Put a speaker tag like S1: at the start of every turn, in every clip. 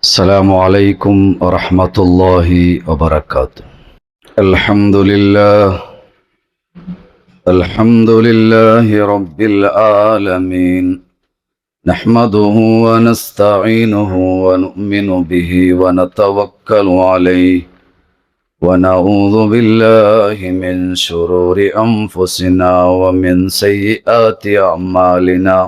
S1: السلام عليكم ورحمة الله وبركاته. الحمد لله الحمد لله رب العالمين، نحمده ونستعينه ونؤمن به ونتوكل عليه، ونعوذ بالله من شرور أنفسنا ومن سيئات أعمالنا.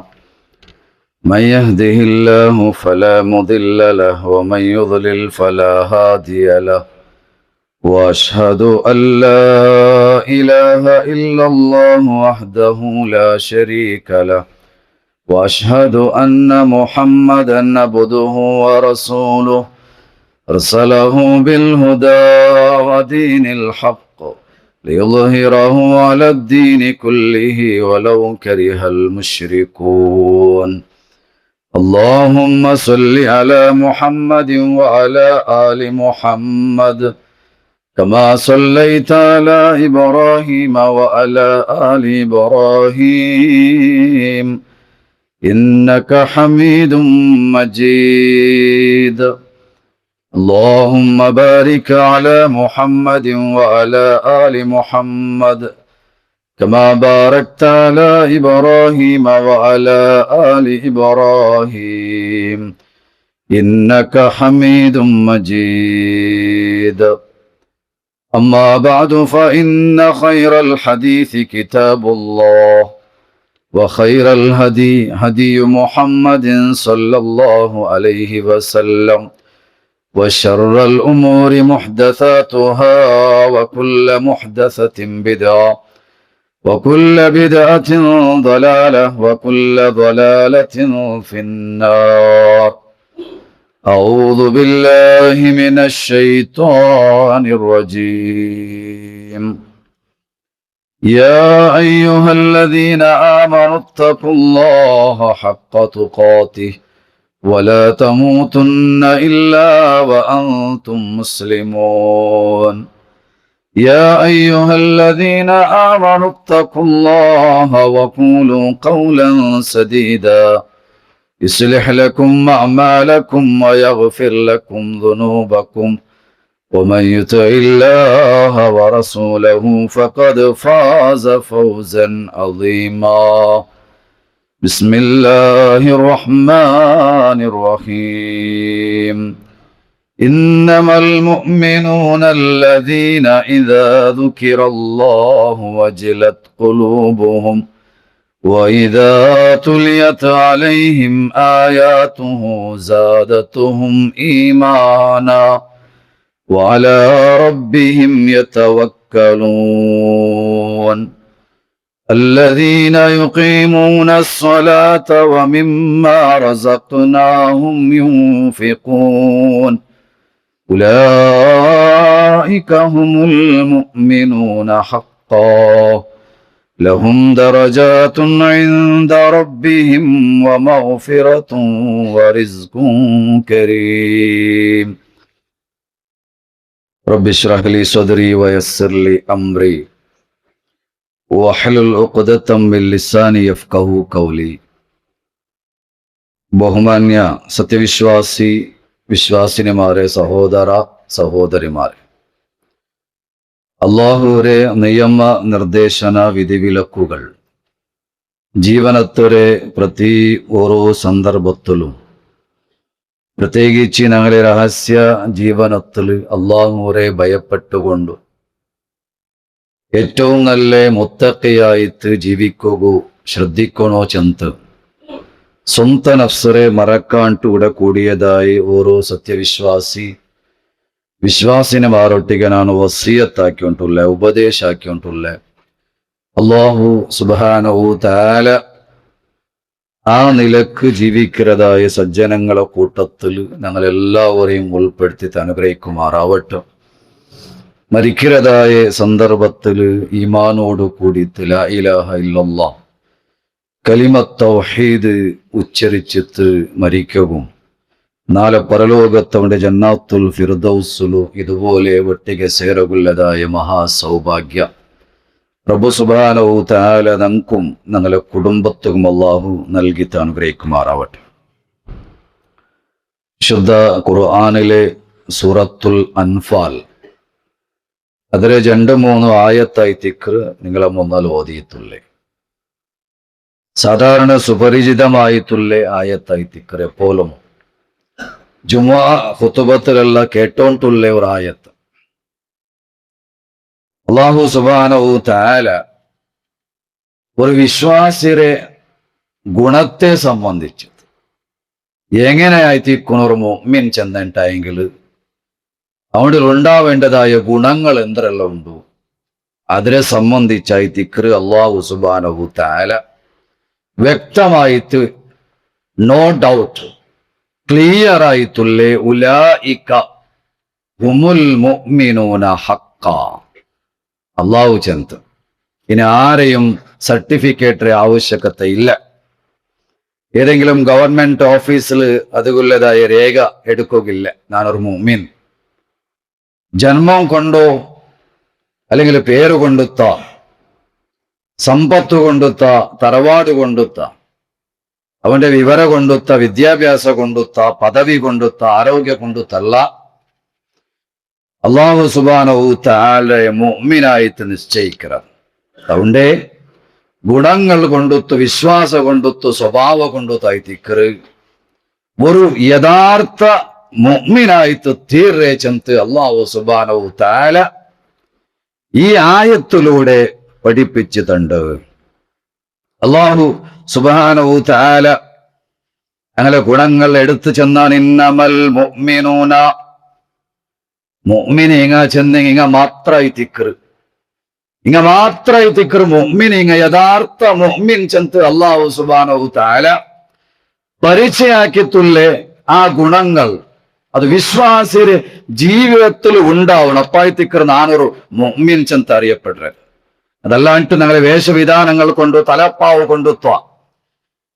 S1: من يهده الله فلا مضل له ومن يضلل فلا هادي له، واشهد ان لا اله الا الله وحده لا شريك له، واشهد ان محمدا عبده ورسوله، ارسله بالهدى ودين الحق ليظهره على الدين كله ولو كره المشركون. اللهم صل على محمد وعلى آل محمد كما صليت على إبراهيم وعلى آل إبراهيم إنك حميد مجيد. اللهم بارك على محمد وعلى آل محمد كما باركت على إبراهيم وعلى آل إبراهيم إنك حميد مجيد. أما بعد فإن خير الحديث كتاب الله، وخير الهدي هدي محمد صلى الله عليه وسلم، وشر الأمور محدثاتها، وكل محدثة بدعة، وكل بدعة ضلالة، وكل ضلالة في النار. أعوذ بالله من الشيطان الرجيم. يا أيها الذين آمنوا اتقوا الله حق تقاته ولا تموتن إلا وأنتم مسلمون. يا أيها الذين آمنوا اتقوا الله وقولوا قولا سديدا يصلح لكم أعمالكم ويغفر لكم ذنوبكم، ومن يطع الله ورسوله فقد فاز فوزا عظيما. بسم الله الرحمن الرحيم. إنما المؤمنون الذين إذا ذكر الله وجلت قلوبهم، وإذا تليت عليهم آياته زادتهم إيمانا وعلى ربهم يتوكلون. الذين يقيمون الصلاة ومما رزقناهم ينفقون، أولئك هم المؤمنون حقا، لهم درجات عند ربهم ومغفرة ورزق كريم. رب اشرح لي صدري ويسر لي أمري വഹ്ലുൽ ഉഖ്ദതം മിൻ ലിസാനി യഫ്ഖഹു ഖൗലി. ബഹുമാന്യ സത്യവിശ്വാസി വിശ്വാസിനിമാരെ, സഹോദര സഹോദരിമാരെ, അല്ലാഹുവിന്റെ നിയമ നിർദ്ദേശന വിധിവിലക്കുകൾ ജീവനത്തൊരെ പ്രതി ഓരോ സന്ദർഭത്തിലും, പ്രത്യേകിച്ച് ഞങ്ങളുടെ രഹസ്യ ജീവനത്തിൽ അല്ലാഹുവിനെ ഭയപ്പെട്ടുകൊണ്ട് ഏറ്റവും നല്ല മുത്തഖിയായിട്ട് ജീവിക്കുക ശ്രദ്ധിക്കണോ ചെന്ത് സ്വന്ത നഫ്സറെ മറക്കാണ്ടൂടെ കൂടിയതായി ഓരോ വിശ്വാസിനിമാരൊട്ടിಗೆ ನಾನು വസിയത്താക്കിയിട്ടുള്ള ഉപദേശാക്കിയിട്ടുള്ള അല്ലാഹു സുബ്ഹാനഹു തആല ആ നിലക്ക് ജീവിക്കുന്നതായ സജ്ജനങ്ങളെ കൂട്ടത്തിൽ ഞങ്ങളെല്ലാവരെയും ഉൾപ്പെടുത്തി അനുഗ്രഹിക്കുമാറാവട്ടെ. മരിക്കുന്നതായ സന്ദർഭത്തിൽ ഈമാനോട് കൂടിയിട്ട് ലാ ഇലാഹ ഇല്ലല്ലാഹ് കലിമത്ത് തൗഹീദ് ഉച്ചരിച്ചിട്ട് മരിക്കവും നാളെ പരലോകത്തവന്റെ ജന്നാത്തുൽ ഫിർദൗസിലു ഇതുപോലെ ഒട്ടിಗೆ ಸೇರಗುಳ್ಳതായ മഹാസൗഭാഗ്യ പ്രഭു സുബ്ഹാനഹു തആല നമുക്കും ഞങ്ങളുടെ കുടുംബത്തിനും അല്ലാഹു നൽകി അനുഗ്രഹിക്കുമാറാവട്ടെ. ശുദ്ധ ഖുർആനിലെ സൂറത്തുൽ അൻഫാൽ അതിലെ 2-3 ആയത്തായി തിക്ർ നിങ്ങളെ മുന്നാൽ ഓതിയിട്ടുള്ളേ. സാധാരണ സുപരിചിതമായിട്ടുള്ള ആയത്തായി തിക്ർ എപ്പോഴും ജുമുഅ ഖുതുബത്തിലുള്ള കേട്ടോണ്ടുള്ള ഒരു ആയത്ത്. അല്ലാഹു സുബ്ഹാനഹു തആല ഒരു വിശ്വാസിയുടെ ഗുണത്തെ സംബന്ധിച്ച് എങ്ങനെയായിത്തീർക്കുന്ന ഒരു മുഅ്മിൻ ചെന്നിട്ടായെങ്കിൽ അവിടെ ഉണ്ടാവേണ്ടതായ ഗുണങ്ങൾ എന്തെല്ലാം ഉണ്ടോ അതിനെ സംബന്ധിച്ചായി തിക്ർ അല്ലാഹു സുബ്ഹാനഹു തആല വ്യക്തമായിട്ട് നോ ഡൗട്ട് ക്ലിയർ ആയിട്ടുള്ള ഉലൈക ഹുമുൽ മുഅ്മിനൂന ഹഖ്ഖ അല്ലാഹു ചെന്ത്. ഇനി ആരെയും സർട്ടിഫിക്കറ്റ് ആവശ്യകത ഇല്ല. ഏതെങ്കിലും ഗവൺമെന്റ് ഓഫീസിൽ അതുകൊള്ളതായ രേഖ എടുക്കുകയില്ല ഞാനൊരു മുഅ്മിൻ. ജന്മം കൊണ്ടോ അല്ലെങ്കിൽ പേര് കൊണ്ടുത്ത, സമ്പത്ത് കൊണ്ടുത്ത, തറവാട് കൊണ്ടുത്ത, അവന്റെ വിവര കൊണ്ടുത്ത, വിദ്യാഭ്യാസ കൊണ്ടുത്ത, പദവി കൊണ്ടുത്ത, ആരോഗ്യ കൊണ്ടുത്തല്ല അല്ലാഹു സുബ്ഹാനഹു തആലയെ മുഅ്മിനായിട്ട് നിശ്ചയിക്കുന്നത്. അതുകൊണ്ട് ഗുണങ്ങൾ കൊണ്ടുത്ത്, വിശ്വാസ കൊണ്ടുത്ത്, സ്വഭാവ കൊണ്ടുത്തായി തിക്ർ ഒരു യഥാർത്ഥ മുഅ്മിനായിട്ട് തീരെ ചെന്ന് അല്ലാഹു സുബ്ഹാനഹു തആല ഈ ആയത്തിലൂടെ പഠിപ്പിച്ചിട്ടുണ്ട്. അല്ലാഹു സുബ്ഹാനഹു തആല അങ്ങനെ ഗുണങ്ങൾ എടുത്തു ചെന്നാൻ ഇന്നമൽ മുഅ്മിനൂന മുഅ്മിനെ ഇങ്ങ ചെന്ന് ഇങ്ങ മാത്രമായി തിക്ർ, ഇങ്ങ മാത്രമായി തിക്ർ മുഅ്മിനെ ഇങ്ങ യഥാർത്ഥ മുഅ്മിൻ ചെന്ന് അല്ലാഹു സുബ്ഹാനഹു തആല പരിചയാക്കിയിട്ടുള്ള ആ ഗുണങ്ങൾ അത് വിശ്വാസിയുടെ ജീവിതത്തിൽ ഉണ്ടാവണം. അപ്പായി തിക്ർ നാനൊരു മുഅ്മിൻ ചെന്ന് അറിയപ്പെടുന്നത്. അതല്ലാണ്ട് ഞങ്ങളെ വേഷവിധാനങ്ങൾ കൊണ്ട്, തലപ്പാവ് കൊണ്ടുത്ത,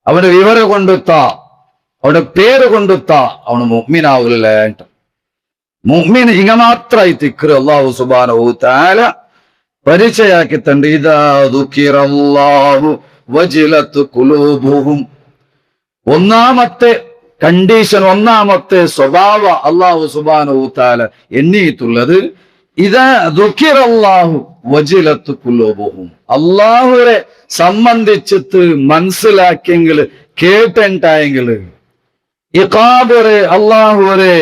S1: അവന്റെ വിവര കൊണ്ടുത്ത, അവന്റെ പേര് കൊണ്ടുത്ത അവന് മുഅ്മിനാവില്ല. മുഅ്മിൻ ഇങ്ങ മാത്രമായി തിക്ർ അല്ലാഹു സുബ്ഹാനഹു തആല പരിചയാക്കിത്തണ്ട്. ഇദാ ദുകിറല്ലാഹു വജിലത്ത് ഖുലൂബുഹും. ഒന്നാമത്തെ കണ്ടീഷൻ, ഒന്നാമത്തെ സ്വഭാവ അല്ലാഹു സുബ്ഹാനഹു തആല എണ്ണിയിട്ടുള്ളത് ഇദാ ദുകിറല്ലാഹു വജിലത്ത് ഖുലൂബുഹും. അല്ലാഹുവിനെ സംബന്ധിച്ചിട്ട് മനസ്സിലാക്കിയെങ്കിൽ, കേട്ടിട്ടായെങ്കിൽ, ഇഖാബറെ അല്ലാഹുവരെ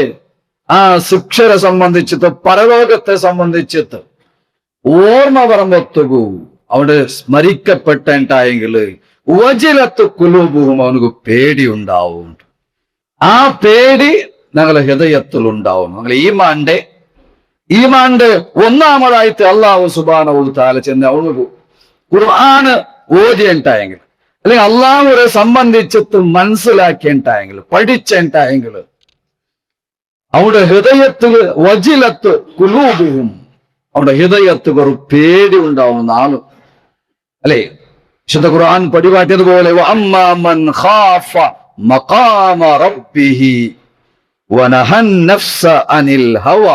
S1: ആ ശിക്ഷരെ സംബന്ധിച്ചിട്ട്, പരലോകത്തെ സംബന്ധിച്ചിട്ട് ഓർമ്മ പറമ്പൊത്തുകൂ അവിടെ സ്മരിക്കപ്പെട്ടായെങ്കിൽ വജിലത്ത് ഖുലൂബുഹും അവനക്ക് പേടി ഉണ്ടാവും. ആ പേടി ഞങ്ങളെ ഹൃദയത്തിൽ ഉണ്ടാവും. ഞങ്ങൾ ഈമാന്റെ ഒന്നാമതായിട്ട് അല്ലാഹു സുബ്ഹാനഹു തആല ചെന്ന് അവനക്ക് ഖുർആന് ഓതിയിട്ടായെങ്കിൽ, അല്ലെങ്കിൽ അല്ലാഹുവിനെ സംബന്ധിച്ചിട്ട് മനസ്സിലാക്കിയിട്ടായെങ്കിൽ, പഠിച്ചിട്ടായെങ്കിൽ അവിടെ ഹൃദയത്തിൽ വജിലത്ത് ഖുലൂബുഹും അവിടെ ഹൃദയത്തിൽ ഒരു പേടി ഉണ്ടാവുന്ന ആള് അല്ലെ. വിശുദ്ധ ഖുർആൻ പടിപാട്ടിയതുപോലെ വഅമ്മാ മൻ ഖാഫ മഖാമ റബ്ബിഹി വനഹൻ നഫ്സ അനിൽ ഹവ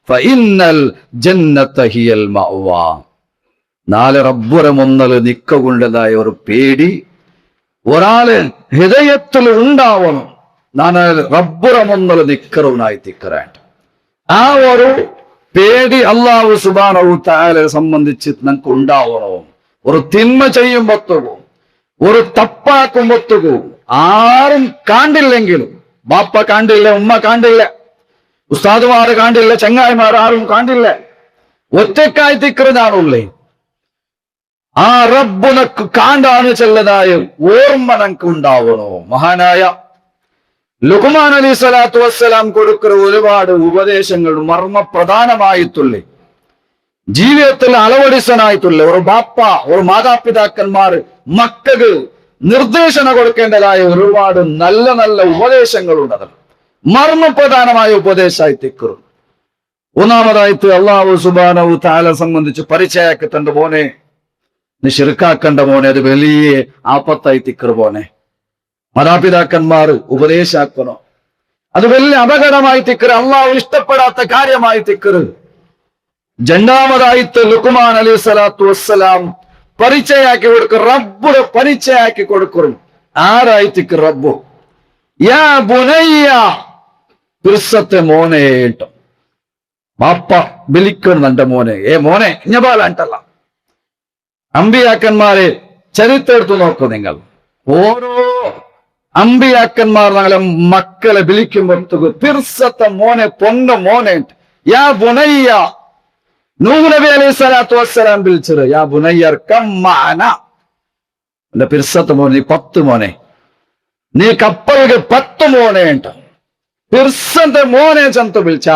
S1: ഫഇന്നൽ ജന്നത ഹിയൽ മഅവാ. നാല് റബ്ബുരെ മുന്നിൽ നിൽക്കുകൊണ്ടതായ ഒരു പേടി ഒരാള് ഹൃദയത്തിൽ ഉണ്ടാവണം. ഞാൻ റബ്ബുരെ മുന്നിൽ നിൽക്കറവനായി തിക്കറാൻ ആ ഒരു പേടി അല്ലാഹു സുബ്ഹാനഹു തആലയെ സംബന്ധിച്ച് നമുക്ക് ഉണ്ടാവണോ. ഒരു തിന്മ ചെയ്യുമ്പോഴത്തകോ, ഒരു തപ്പാക്കുമ്പോഴത്തകോ ആരും കാണ്ടില്ലെങ്കിലും, ബാപ്പ കാണ്ടില്ല, ഉമ്മ കാണ്ടില്ല, ഉസ്താദുമാർ കാണ്ടില്ല, ചങ്ങായിമാർ ആരും കാണ്ടില്ല, ഒറ്റക്കായി തിക്കറിനാണുള്ളേ. ആ റബ്ബുനക്ക് കാണ്ടാണ് ചെല്ലതായ ഓർമ്മ നമുക്ക് ഉണ്ടാവണോ. മഹാനായ ലുഖ്മാൻ അലൈഹി സ്വലാത്തു വസ്സലാം കൊടുക്കുന്ന ഒരുപാട് ഉപദേശങ്ങൾ മർമ്മപ്രധാനമായിട്ടുള്ളേ, ജീവിതത്തിൽ അളവടിസനായിട്ടുള്ള ഒരു ബാപ്പ, ഒരു മാതാപിതാക്കന്മാർ മക്കൾക്ക് നിർദ്ദേശന കൊടുക്കേണ്ടതായ ഒരുപാട് നല്ല നല്ല ഉപദേശങ്ങളുണ്ട്. അതിൽ മർമ്മപ്രധാനമായ ഉപദേശമായി തിക്കറും. ഒന്നാമതായിട്ട് അല്ലാഹു സുബ്ഹാനഹു തആല സംബന്ധിച്ച് പരിചയാക്കത്തണ്ട മോനെ, നീ ശിർക്കാക്കണ്ട മോനെ, അത് വലിയ ആപത്തായി തിക്കർ പോനെ. മാതാപിതാക്കന്മാർ ഉപദേശാക്കണോ, അത് വലിയ അപകടമായി തിക്കർ, അള്ളാഹു ഇഷ്ടപ്പെടാത്ത കാര്യമായി തിക്കർ. രണ്ടാമതായിട്ട് ലുഖ്മാൻ അലൈഹി സ്വലാത്തു വസ്സലാം പരിചയാക്കി കൊടുക്കും, റബ്ബുടെ പരിചയാക്കി കൊടുക്കും. ആരായി തിക്കർ? റബ്ബു യാ ബുനയ്യ പിർസത്തെ മോനെ ഏട്ടോ ബാപ്പ വിളിക്കുന്നുണ്ട് മോനെ, മോനെ ഇഞ്ഞപാല അണ്ടല്ല. അമ്പിയാക്കന്മാരെ ചരിത്രം എടുത്തു നോക്കൂ നിങ്ങൾ. ഓരോ അമ്പിയാക്കന്മാർ ഞങ്ങളെ മക്കളെ വിളിക്കുമ്പോഴത്തേക്ക് പിർസത്തെ മോനെ, പൊന്ന മോനെ, യാ ബുനയ്യ. നൂഹ് നബി അലൈഹി സ്വലാത്തു വസ്സലാം വിളിച്ചത് യാ ബുനയ്യർ കമ്മാന. എന്റെ പിർസത്തെ മോനെ, നീ 10 മോനെ, നീ കപ്പലിಗೆ 10 മോനെ ഉണ്ട്. പിർസന്റെ മോനെ ചന്ത വിളിച്ച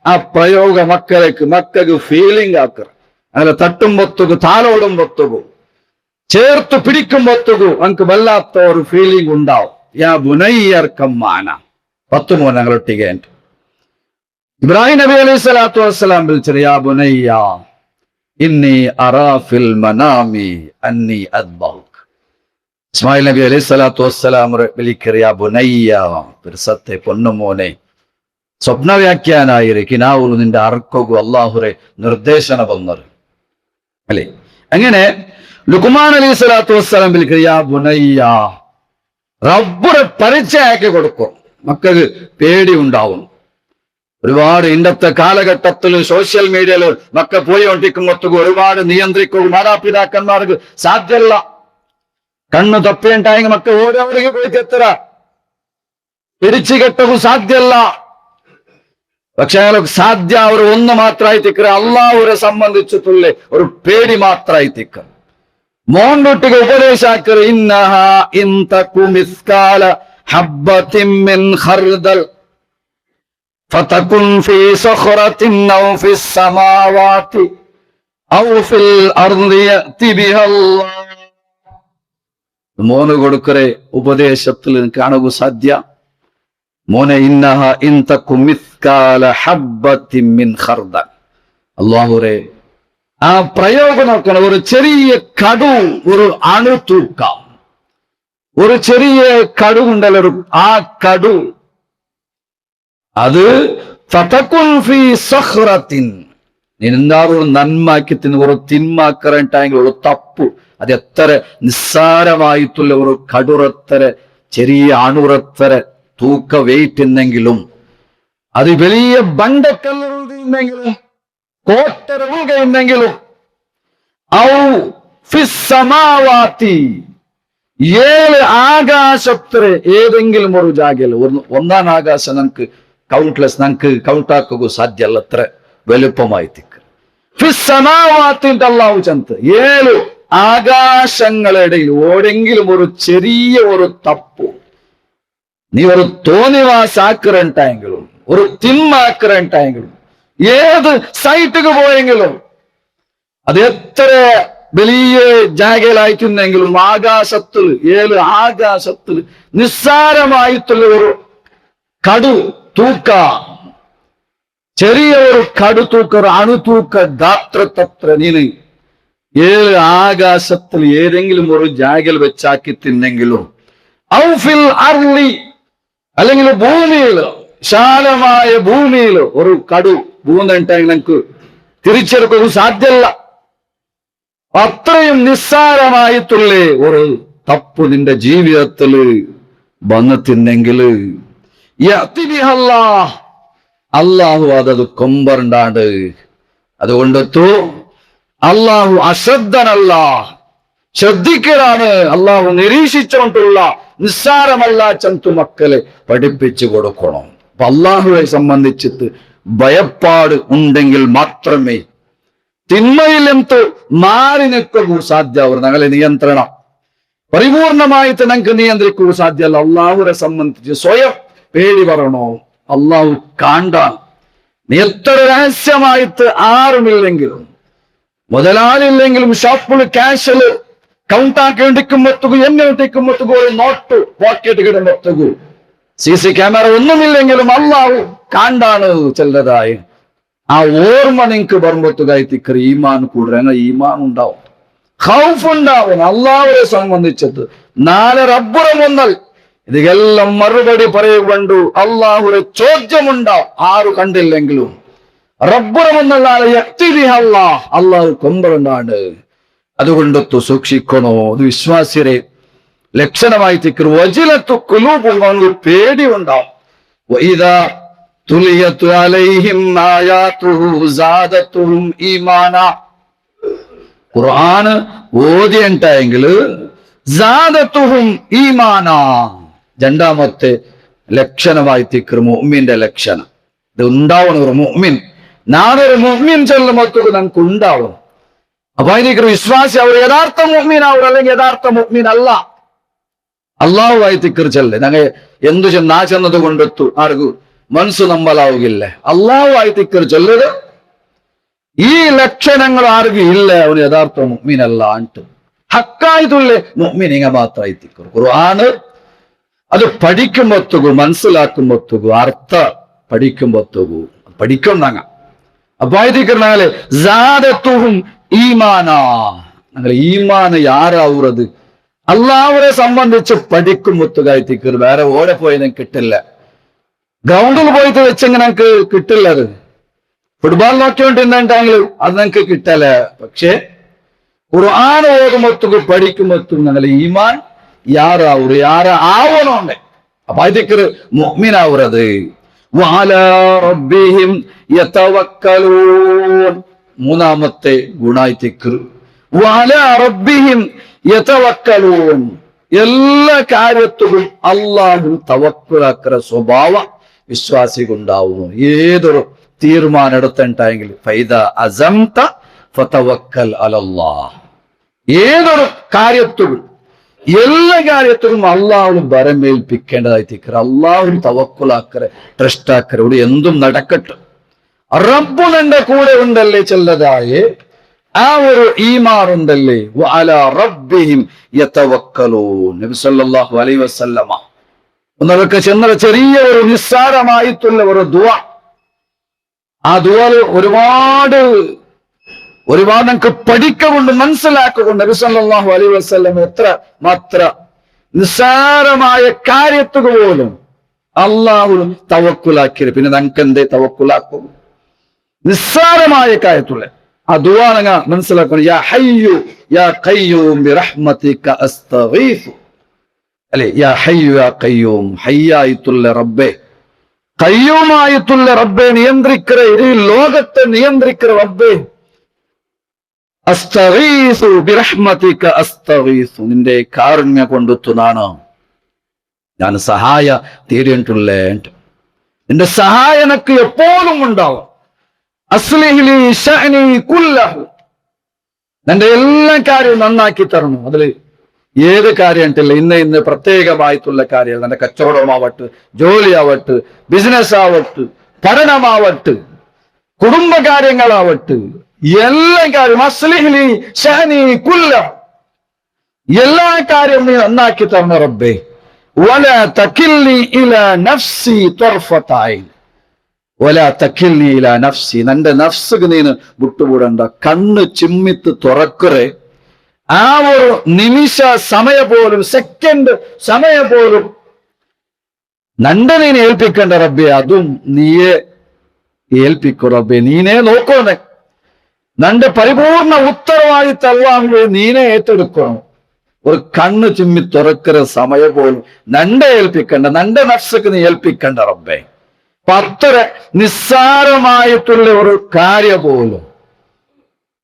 S1: ആ പ്രയോഗ മക്കൾക്ക് ഫീലിംഗ് ആക്കർ. അങ്ങനെ തട്ടുമ്പൊത്തുകു താലോടുമ്പൊത്തുകു ചേർത്ത് പിടിക്കുമ്പൊത്തുകു നമുക്ക് വല്ലാത്ത ഒരു ഫീലിംഗ് ഉണ്ടാവും. യാ ബുനയ്യർ കമ്മാന, 10 മോനെ ഞങ്ങളൊട്ടിക. ഇബ്രാഹിം നബി അലൈഹി സ്വലാത്തു വസ്സലാം വിളിച്ചത് യാ ബുനയ്യ ഇന്നി അറാ ഫിൽ മനാമി അന്നി അദ്ബഹുക. ഇസ്മായിൽ നബി അലൈഹി സ്വലാത്തു വസ്സലാം വിളിക്കർ യാ ബുനയ്യ, പിർസത്തെ പൊന്നുമോനെ. സ്വപ്ന വ്യാഖ്യാനായി കിനാവുൽ നിന്റെ അർക്കൊകു അള്ളാഹുറെ നിർദ്ദേശന വന്നത് അല്ലെ. അങ്ങനെ ലുക്മാൻ അലൈഹി സ്വലാത്തു വസ്സലാം വിളിക്കർ യാ ബുനയ്യ, റബ്ബുറെ പരിചയാക്കി കൊടുക്കും. മക്കൾക്ക് പേടി ഉണ്ടാവും. ഒരുപാട് ഇന്നത്തെ കാലഘട്ടത്തിൽ സോഷ്യൽ മീഡിയയിൽ മക്ക പോയിക്കൊണ്ടിരിക്കുമ്പോ ഒരുപാട് നിയന്ത്രിക്കും മാതാപിതാക്കന്മാർക്ക് സാധ്യല്ല. കണ്ണു തപ്പേണ്ടായെങ്കിൽ മക്ക ഓരോರಿಗೆ പോയിട്ട് എത്ര പിടിച്ചു കെട്ടവും സാധ്യല്ല. പക്ഷെ അയാൾക്ക് സാധ്യ അവർ ഒന്ന് മാത്രമായി തിക്കറ അള്ളാഹുരെ സംബന്ധിച്ചിട്ടുള്ള ഒരു പേടി മാത്രമായി തിക്ക. മോണ്ടൊട്ടിಗೆ ഉപദേശാക്കർ ഇന്നഹ ഇൻ തകു മിസ്കാല ഹബ്ബത്തിൻ മിൻ ഖർദൽ ഫതകുൻ ഫീ സഖറത്തിൻ ഔ ഫിസ് സമാവാതി ഔ ഫിൽ അർളി യഅതി ബിഹല്ലാഹ്. മോന് കൊടുക്കറെ ഉപദേശത്തിൽ കാണുക സാധ്യ. മോനെ ഇന്നഹ ഇൻ തകു മിസ്കാല ഹബ്ബത്തിൻ മിൻ ഖർദൽ. അല്ലാഹുവേ ആ പ്രയോഗം നോക്കണം. ഒരു ചെറിയ കടു, ഒരു അണുതൂക്കം, ഒരു ചെറിയ കടുവുണ്ടല്ലോ, ആ കടു അത് ഫതകുൻ ഫീ സഖറത്തിൻ, നിന്താറൊരു നന്മാക്കി തിന്ന് ഒരു തിന്മാക്കറണ്ടായെങ്കിൽ ഒരു തപ്പു അത് എത്ര നിസ്സാരമായിട്ടുള്ള ഒരു കടുറത്തര ചെറിയ അണുറത്തര തൂക്ക വെയിറ്റ് എന്നെങ്കിലും അത് വലിയ ബണ്ടക്കല്ലുണ്ടെങ്കിലും കോട്ടരവുകയെന്നെങ്കിലും ഔ ഫിസ് സമാവാതി 7 ആകാശത്തിലെ ഏതെങ്കിലും ഒരു ജാഗയിൽ ഒന്നാം ആകാശം നമുക്ക് കൗണ്ട് ആക്കുക സാധ്യമല്ല. അത്ര വലുപ്പമായി തിക്ക് ഫിസ് സമാവാത്തിന്റെ അല്ലാഹു ചന്ത് 7 ആകാശങ്ങളിടയിൽ ഓടെങ്കിലും ഒരു ചെറിയ ഒരു തപ്പു, നീ ഒരു തോന്നിവാസാക്കറണ്ടായെങ്കിലും ഒരു തിന്മാക്കറണ്ടായെങ്കിലും ഏത് സൈറ്റിക്ക് പോയെങ്കിലും അത് എത്ര വലിയ ജാഗയിലായിട്ടുണ്ടെങ്കിലും ആകാശത്തിൽ 7 ആകാശത്തിൽ നിസ്സാരമായിട്ടുള്ള ഒരു കടു തൂക്ക, ചെറിയ ഒരു കടു തൂക്ക, ഒരു അണുതൂക്ക ഗാത്രത്തത്ര നീന് 7 ആകാശത്തിൽ ഏതെങ്കിലും ഒരു ജാഗയിൽ വെച്ചാക്കി തിന്നെങ്കിലും ഔ ഫിൽ അർളി, അല്ലെങ്കിൽ ഭൂമിയിൽ വിശാലമായ ഭൂമിയിൽ ഒരു കടു ഭൂന്നുണ്ടെങ്കിൽ നമുക്ക് തിരിച്ചെടുക്കുക സാധ്യമല്ല. അത്രയും നിസ്സാരമായിട്ടുള്ള ഒരു തപ്പ് നിന്റെ ജീവിതത്തിൽ വന്നു തിന്നെങ്കിൽ അള്ളാഹു അതത് കൊമ്പറുണ്ടാണ്ട്. അതുകൊണ്ടു അള്ളാഹു അശ്രദ്ധനല്ല, ശ്രദ്ധിക്കലാണ്. അള്ളാഹു നിരീക്ഷിച്ചുകൊണ്ടുള്ള നിസ്സാരമല്ല ചന്തു മക്കളെ പഠിപ്പിച്ചു കൊടുക്കണം. അപ്പൊ അള്ളാഹുവെ സംബന്ധിച്ചിട്ട് ഭയപ്പാട് ഉണ്ടെങ്കിൽ മാത്രമേ തിന്മയിൽ എന്ത് മാറി നിൽക്കൂ സാധ്യ. അവർ ഞങ്ങളെ നിയന്ത്രണം പരിപൂർണമായിട്ട് ഞങ്ങൾക്ക് നിയന്ത്രിക്കൂ സാധ്യമല്ല. അള്ളാഹുരെ സംബന്ധിച്ച് സ്വയം പേടി പറയണോ, അള്ളാഹു കാണ്ടാൻ. നീ എത്ര രഹസ്യമായിട്ട് ആരുമില്ലെങ്കിലും മുതലാളില്ലെങ്കിലും ഷോപ്പിൽ ക്യാഷിൽ കൗണ്ടാക്കേണ്ടിക്കുമ്പോഴത്തേക്കു എണ്ണേണ്ടിക്കുമ്പോഴത്തേക്കു ഒരു നോട്ട് പോക്കറ്റ് കിടുമ്പോഴത്തേക്കു CC ക്യാമറ ഒന്നുമില്ലെങ്കിലും അള്ളാഹു കാണ്ടാണ് ചെല്ലതായി. ആ ഓർമ്മ നിങ്ങൾക്ക് വരുമ്പോഴത്തേക്കായി തിക്കർ ഈമാൻ കൂടുതൽ ഈമാൻ ഉണ്ടാവും, ഖൗഫ് ഉണ്ടാവും. അള്ളാഹുവെ സംബന്ധിച്ചത് നാളെ റബ്ബുറം വന്നാൽ ഇതെല്ലാം മറുപടി പറയുകൊണ്ടു അള്ളാഹുടെ ചോദ്യമുണ്ടാവും. ആരും കണ്ടില്ലെങ്കിലും റബ്ബുറം വന്നാൽ അള്ളാഹു കൊമ്പറുണ്ടാണ്. അതുകൊണ്ടൊത്തു സൂക്ഷിക്കണോ. അത് വിശ്വാസിരെ ലക്ഷണമായി തിക്കർ വജിലത്തു ഖുലൂബുഹും, പേടി ഉണ്ടാവും. വഇദാ തുലിയത്തു അലൈഹിം ആയാതുഹു സാദത്തുഹും ഈമാന. ഖുർആന് ഓതിയുണ്ടായെങ്കിൽ സാദത്തുഹും ഈമാന. രണ്ടാമത്തെ ലക്ഷണമായി തിക്ർ മുഅ്മിന്റെ ലക്ഷണം. ഇത് ഉണ്ടാവണം ഒരു മുഅ്മിൻ. നാളെ ഒരു മുഅ്മിൻ ചെല്ലുമ്പോൾ നമുക്ക് ഉണ്ടാവണം. അപ്പൊ അതിന് വിശ്വാസി അവർ യഥാർത്ഥ മുഅ്മിൻ ആവും, അല്ലെങ്കിൽ യഥാർത്ഥ മുഅ്മിൻ അല്ല. അള്ളാഹുവായി തിക്കർ ചെല്ല് ഞങ്ങൾ എന്തു ചെന്നാ ചെന്നത് കൊണ്ടെത്തു ആർക്കും മനസ്സ് നമ്പലാവുകില്ല. അള്ളാഹുവായി തിക്കർ ചൊല്ലത് ഈ ലക്ഷണങ്ങൾ ആർക്കും ഇല്ല, അവന് യഥാർത്ഥ മുഅ്മിൻ അല്ല. ആണ്ട് ഹക്കായിട്ടുള്ള മുഅ്മിനിങ്ങ മാത്രമായി തിക്കർ. ഖുർആന് അത് പഠിക്കുമ്പോത്തുകു മനസ്സിലാക്കുമ്പോത്തുകു അർത്ഥ പഠിക്കുമ്പോത്തുകു പഠിക്കുന്നങ്ങ. അപ്പൊ ആയിത്തിക്കറിനാല് സാദത്തുഹും ഈമാനാ. ഞങ്ങൾ ഈമാന് യാറാവുന്നത് അള്ളാഹുവിനെ സംബന്ധിച്ച് പഠിക്കുമ്പോത്തുകായിത്തിക്കർ. വേറെ ഓടെ പോയി നിങ്ങൾക്ക് കിട്ടില്ല. ഗ്രൗണ്ടിൽ പോയിട്ട് വെച്ചെങ്കിൽ ഞങ്ങൾക്ക് കിട്ടില്ല. അത് ഫുട്ബോൾ നോക്കിക്കൊണ്ടിരുന്നെങ്കിൽ അത് ഞങ്ങൾക്ക് കിട്ടല. പക്ഷെ ഖുർആൻ ഓതുമ്പത്തുക പഠിക്കുമ്പോത്തും ഞങ്ങൾ ഈമാൻ യാറാവൂറ് ആവണോണ്ട്. അപ്പൊ ആയിത്തിക്കർ മുഅ്മിനാവുന്നത്. വഅലാ റബ്ബിഹിം യതവക്കലൂൻ. മൂന്നാമത്തെ ഗുണായി തിക്ർ. വഅലാ റബ്ബിഹിം യതവക്കലൂൻ. എല്ലാ കാര്യത്തിലും അല്ലാഹു തവക്കുലാക്കുന്ന സ്വഭാവ വിശ്വാസിക്കുണ്ടാവുന്നു. ഏതൊരു തീരുമാനം എടുത്തിട്ടുണ്ടെങ്കിൽ ഫൈദ അസംത ഫതവക്കൽ അലല്ലാഹ്. ഏതൊരു കാര്യത്തിലും എല്ലാ കാര്യത്തിലും അള്ളാഹുവിന് ബരമേൽപ്പിക്കേണ്ടതായി തിക്കർ. അള്ളാഹുവിന് തവക്കുലാക്കര ട്രസ്റ്റാക്കര. ഇവിടെ എന്തും നടക്കട്ടെ. റബ്ബു നിന്റെ കൂടെ ഉണ്ടല്ലേ ചെല്ലതായേ ആ ഒരു ഈമാൻ ഉണ്ടല്ലേ. വഅലാ റബ്ബിഹിം യതവക്കലൂൻ. നബി സല്ലല്ലാഹു അലൈഹി വസല്ലമ ഒന്നൊക്കെ ചെന്ന ചെറിയ ഒരു നിസ്സാരമായിട്ടുള്ള ഒരു ദുആ. ആ ദുആ ഒരുപാട് നമുക്ക് പഠിക്കൊണ്ട് മനസ്സിലാക്കുകൊണ്ട് നബി സല്ലല്ലാഹു അലൈഹി വസല്ലം എത്ര മാത്ര നിസ്സാരമായ കാര്യത്തുക പോലും അള്ളാഹുലും തവക്കുലാക്കിയത്. പിന്നെ നമുക്ക് എന്തേ തവക്കുലാക്കും? നിസ്സാരമായ കാര്യത്തുള്ള ആ ദുആ നിങ്ങൾ മനസ്സിലാക്കണം. യാ ഹയ്യു യാ ഖയ്യൂം ബിറഹ്മതിക അസ്തഗീസു. അല്ലെ, യാ ഹയ്യു യാ ഖയ്യൂം. ഹയ്യായിട്ടുള്ള റബ്ബേ, ഖയ്യൂമായിട്ടുള്ള റബ്ബേ, നിയന്ത്രിക്കുന്ന ഈ ലോകത്തെ നിയന്ത്രിക്കുന്ന റബ്ബേ, അസ്തഗീസു ബിറഹ്മതിക അസ്തഗീസു. നിന്റെ കാരുണ്യ കൊണ്ടെത്തുന്നാണ് ഞാൻ സഹായ തീരേണ്ടുള്ള. നിന്റെ സഹായം എനിക്ക് എപ്പോഴും ഉണ്ടാവും. അസ്ലിഹ് ലി ശഅനി കുല്ലഹു. നിന്റെ എല്ലാ കാര്യവും നന്നാക്കി തരണം. അതിൽ ഏത് കാര്യമായിട്ടില്ല, ഇന്ന് പ്രത്യേകമായിട്ടുള്ള കാര്യങ്ങൾ. നിന്റെ കച്ചവടമാവട്ടെ, ജോലിയാവട്ടെ, ബിസിനസ് ആവട്ടെ, പഠനമാവട്ടെ, കുടുംബകാര്യങ്ങളാവട്ടെ, എല്ലാ കാര്യം അസ്ലിഹ് ലി ശഅനി കുല്ലഹു. എല്ലാ കാര്യവും നീ നന്നാക്കി തരണം റബ്ബേ. വലാ തകിൽനി ഇലാ നഫ്സി തർഫത ഐൻ. വലാ തകിൽനി ഇലാ നഫ്സി. നിന്റെ നഫ്സുക്ക് നീ വിട്ടുകൂടണ്ട. കണ്ണ് ചിമ്മിത്ത് തുറക്കുറേ ആ ഒരു നിമിഷ സമയ പോലും, സെക്കൻഡ് സമയ പോലും നന്റെ നീ ഏൽപ്പിക്കണ്ട റബ്ബേ. അതും നീയെ ഏൽപ്പിക്കു റബ്ബേ. നീനെ നോക്കണേ. നന്റെ പരിപൂർണ ഉത്തരവാദിത്തം അല്ലാഹുവേ നീനെ ഏറ്റെടുക്കണം. ഒരു കണ്ണ് ചിമ്മി തുറക്കുന്ന സമയം പോലും നന്റെ ഏൽപ്പിക്കണ്ട. നന്റെ നഫ്സക്ക് നീ ഏൽപ്പിക്കണ്ട റബ്ബേ. അത്ര നിസ്സാരമായിട്ടുള്ള ഒരു കാര്യം പോലും,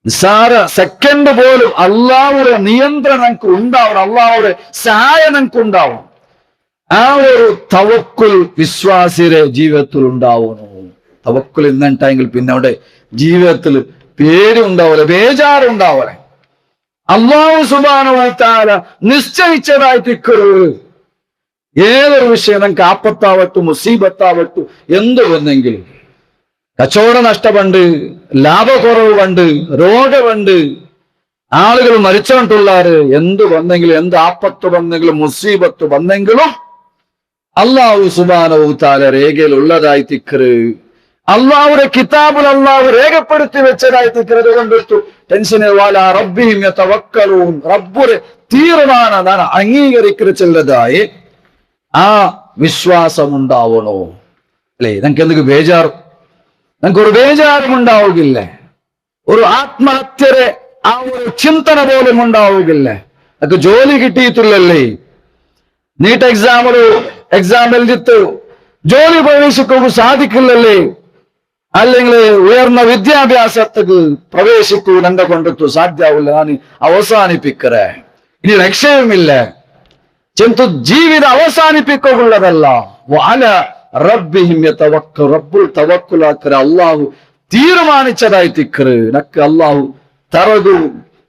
S1: നിസ്സാര സെക്കൻഡ് പോലും അള്ളാഹുടെ നിയന്ത്രണം നമുക്ക് ഉണ്ടാവണം. അള്ളാഹുടെ സഹായം നമുക്ക് ഉണ്ടാവണം. ആ ഒരു തവക്കുൽ വിശ്വാസിയുടെ ജീവിതത്തിൽ ഉണ്ടാവണം. തവക്കുൽ ഇന്നുണ്ടെങ്കിൽ പിന്നെ അവിടെ ജീവിതത്തിൽ പേരുണ്ടാവൂല, ബേജാറുണ്ടാവൂല. അല്ലാഹു സുബ്ഹാനഹു വ തആല നിശ്ചയിച്ചതായി തിക്കരുത്. ഏതൊരു വിഷയം നമുക്ക് ആപത്താവട്ടു, മുസീബത്താവട്ടു, എന്ത് വന്നെങ്കിലും, കച്ചവട നഷ്ടമുണ്ട്, ലാഭക്കുറവ് കണ്ട്, രോഗമുണ്ട്, ആളുകൾ മരിച്ചോണ്ടുള്ളാറ്, എന്ത് വന്നെങ്കിലും, എന്ത് ആപത്ത് വന്നെങ്കിലും, മുസീബത്ത് വന്നെങ്കിലും അല്ലാഹു സുബ്ഹാനഹു വ തആല രേഖയിൽ ഉള്ളതായി തിക്കറ്. അള്ളാഹുടെ കിതാബിൽ അള്ളാഹു രേഖപ്പെടുത്തി വെച്ചതായി തിക്കറത് കൊണ്ടിട്ടു. ടെൻഷന് വാല റബ്ബിഹിം യതവക്കലൂൻ. റബ്ബുടെ തീരുമാനം ഞാൻ അംഗീകരിക്കുന്നതായി ആ വിശ്വാസം ഉണ്ടാവണോ? അല്ലേ, നമുക്ക് എന്തൊക്കെ ബേജാറ്, നമുക്കൊരു ബേജാറും ഉണ്ടാവുകയില്ല. ഒരു ആത്മഹത്യരെ ആ ഒരു ചിന്തന പോലും ഉണ്ടാവുകയില്ല. നമുക്ക് ജോലി കിട്ടിയിട്ടില്ലല്ലേ, നീട്ട് എക്സാം എഴുതിട്ട് ജോലി പ്രവേശിക്കുക സാധിക്കില്ലല്ലേ, അല്ലെങ്കിൽ ഉയർന്ന വിദ്യാഭ്യാസത്തേക്ക് പ്രവേശിക്കൂ എന്റെ കൊണ്ടു സാധ്യാവില്ല, ഞാൻ അവസാനിപ്പിക്കറേ, ഇനി ലക്ഷ്യവുമില്ല. ചെന്തു ജീവിതം അവസാനിപ്പിക്കുള്ളതല്ല. റബ്ബുൽ തവക്കുലാക്കര അള്ളാഹു തീരുമാനിച്ചതായി തിക്കറ് നക്ക് അള്ളാഹു തറകു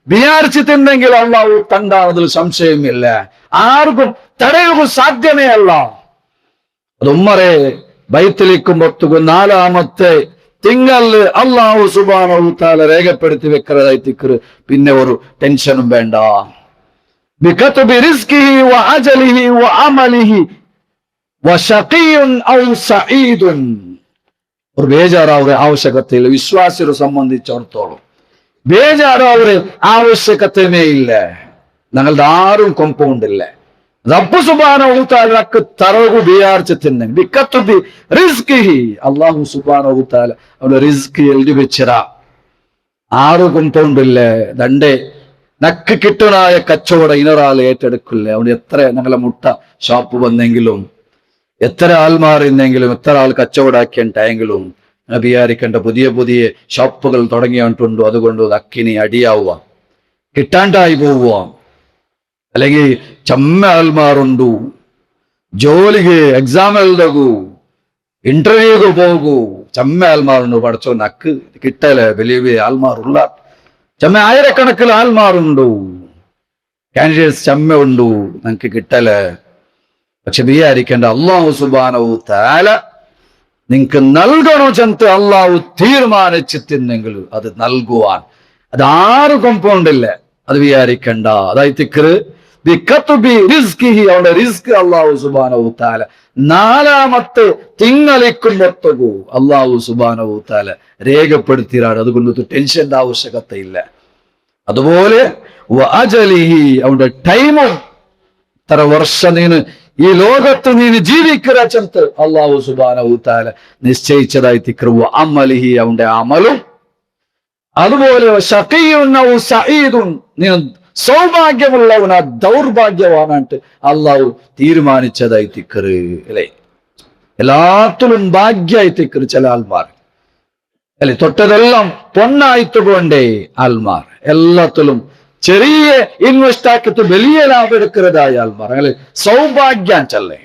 S1: വിചാരിച്ചിട്ടുണ്ടെങ്കിൽ അള്ളാഹു തണ്ടാണതിൽ സംശയമില്ല, ആർക്കും തടയുക സാധ്യമേ അല്ല. അത് ഉമ്മറെ ബൈത്തിലിക്കുമ്പൊത്തുക 4-ാമത്തെ തിങ്കളില് അള്ളാഹു സുബ്ഹാനഹു വ തആല രേഖപ്പെടുത്തി വെക്കുന്നതായി തിക്കറ്. പിന്നെ ഒരു ടെൻഷനും വേണ്ട. ബികത്ബി റിസ്കിഹി വഅജലിഹി വഅമലിഹി വശഖിയുൻ ഔ സഈദുൻ. ഒരു ബേജാറാവുക ആവശ്യകതയില്ല. വിശ്വാസിയെ സംബന്ധിച്ചിടത്തോളം ബേജാറാവുക ആവശ്യകതമേ ഇല്ല. ഞങ്ങളുടെ ആരും കോമ്പൗണ്ട് ഇല്ല. റബ്ബ് സുബ്ഹാനഹു വ തആല നക്ക് തറകു വിചാരിച്ചിട്ടുണ്ട്. ബികത്ബി റിസ്കിഹി അല്ലാഹു സുബ്ഹാനഹു വ തആല അവന്റെ റിസ്ക് എഴുതി വെച്ചരാ. ആറ് കോമ്പൗണ്ട് ഇല്ല. ദണ്ടേ നക്ക് കിട്ടണായ കച്ചവടം ഇനൊരാൾ ഏറ്റെടുക്കില്ല. അവന് എത്ര ഞങ്ങളെ മുട്ട ഷോപ്പ് വന്നെങ്കിലും, എത്ര ആൾമാറിന്നെങ്കിലും, എത്ര ആൾ കച്ചവടാക്കിയിട്ടെങ്കിലും വിചാരിക്കേണ്ട പുതിയ പുതിയ ഷോപ്പുകൾ തുടങ്ങിയിട്ടുണ്ടോ, അതുകൊണ്ട് അക്കിനി അടിയാവുക, കിട്ടാണ്ടായി പോവുക. അല്ലെങ്കിൽ ചമ്മ ആൾമാറുണ്ടു, ജോലിക്ക് എക്സാം എഴുതകൂ, ഇന്റർവ്യൂക്ക് പോകൂ, ചമ്മ ആൾമാറുണ്ടു. പഠിച്ചോ നക്ക് കിട്ടല വലിയ വലിയ ആൾമാറുള്ള ചമ്മ ആയിരക്കണക്കിൽ ആൾമാറുണ്ടു, കാൻഡിഡേറ്റ്സ് ചമ്മ ഉണ്ടു, നമുക്ക് കിട്ടല. പക്ഷെ വിചാരിക്കേണ്ട അല്ലാഹു സുബ്ഹാനഹു വ തആല നിങ്ങക്ക് നൽകണോ ചെന്ന് അള്ളാഹു തീരുമാനിച്ചിട്ടുണ്ടെങ്കിൽ അത് നൽകുവാൻ അത് ആറ് കോമ്പൗണ്ട് ഇല്ല. അത് വിചാരിക്കണ്ട. അതായത് തിക്റ് ബികത്ബി റിസ്കിഹി അവന്റെ റിസ്ക് അല്ലാഹു സുബ്ഹാനഹു വ തആല 4-ാമത്തെ തിങ്കളിക്കുമ്പൊത്തകൂ അല്ലാഹു സുബ്ഹാനഹു വ തആല രേഖപ്പെടുത്തിയാണ്. അതുകൊണ്ട് ടെൻഷന്റെ ആവശ്യകതയില്ല. അതുപോലെ വഅജലിഹി അവന്റെ ടൈമും ഇത്ര വർഷം നീന് ഈ ലോകത്ത് നീന് ജീവിക്കുക ചെന്ന് അല്ലാഹു സുബ്ഹാനഹു വ തആല നിശ്ചയിച്ചതായി തിക്റ്. വഅമലിഹി അവന്റെ അമലും. അതുപോലെ ശഖിയുൻ ഔ സഈദുൻ നീ സൗഭാഗ്യമുള്ളവനാ ദൗർഭാഗ്യവാനായിട്ട് അള്ളാഹു തീരുമാനിച്ചതായി തിക്കറ് അല്ലെ. എല്ലാത്തിലും ഭാഗ്യായി തിക്കറ് ചില ആൾമാർ അല്ലെ. തൊട്ടതെല്ലാം പൊണ്ണായിട്ടുകൊണ്ടേ ആൾമാർ. എല്ലാത്തിലും ചെറിയ ഇൻവെസ്റ്റ് ആക്കിയിട്ട് വലിയ ലാഭം എടുക്കുന്നതായ ആൾമാർ അല്ലെ. സൗഭാഗ്യം ചെല്ലേ.